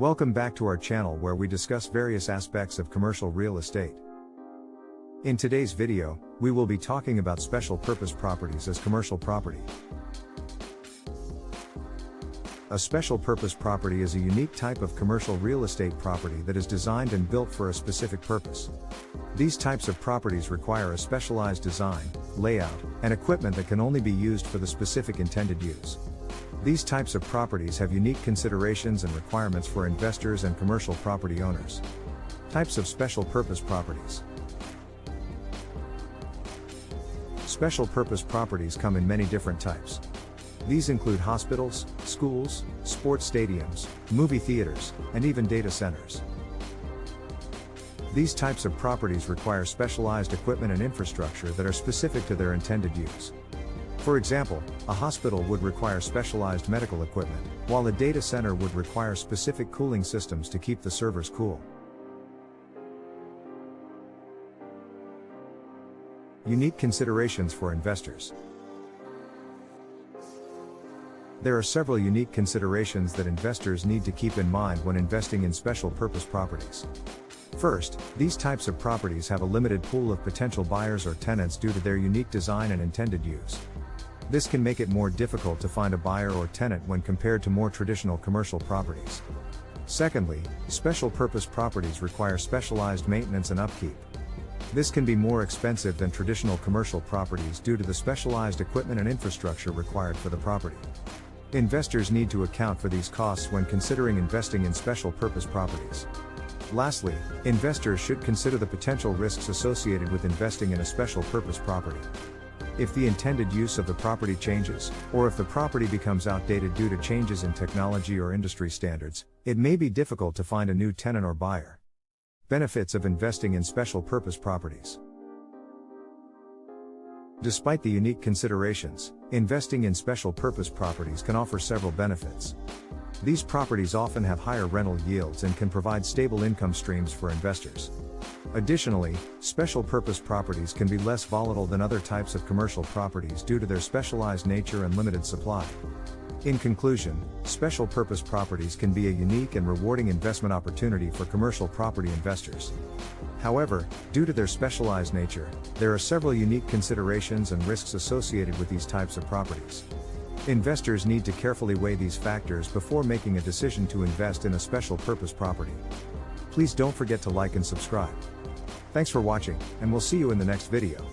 Welcome back to our channel where we discuss various aspects of commercial real estate. In today's video, we will be talking about special purpose properties as commercial property. A special purpose property is a unique type of commercial real estate property that is designed and built for a specific purpose. These types of properties require a specialized design, layout, and equipment that can only be used for the specific intended use. These types of properties have unique considerations and requirements for investors and commercial property owners. Types of special purpose properties. Special purpose properties come in many different types. These include hospitals, schools, sports stadiums, movie theaters, and even data centers. These types of properties require specialized equipment and infrastructure that are specific to their intended use. For example, a hospital would require specialized medical equipment, while a data center would require specific cooling systems to keep the servers cool. Unique considerations for investors. There are several unique considerations that investors need to keep in mind when investing in special purpose properties. First, these types of properties have a limited pool of potential buyers or tenants due to their unique design and intended use. This can make it more difficult to find a buyer or tenant when compared to more traditional commercial properties. Secondly, special purpose properties require specialized maintenance and upkeep. This can be more expensive than traditional commercial properties due to the specialized equipment and infrastructure required for the property. Investors need to account for these costs when considering investing in special purpose properties. Lastly, investors should consider the potential risks associated with investing in a special purpose property. If the intended use of the property changes, or if the property becomes outdated due to changes in technology or industry standards, it may be difficult to find a new tenant or buyer. Benefits of investing in special purpose properties. Despite the unique considerations, investing in special purpose properties can offer several benefits. These properties often have higher rental yields and can provide stable income streams for investors. Additionally, special purpose properties can be less volatile than other types of commercial properties due to their specialized nature and limited supply. In conclusion, special purpose properties can be a unique and rewarding investment opportunity for commercial property investors. However, due to their specialized nature, there are several unique considerations and risks associated with these types of properties. Investors need to carefully weigh these factors before making a decision to invest in a special purpose property. Please don't forget to like and subscribe. Thanks for watching, and we'll see you in the next video.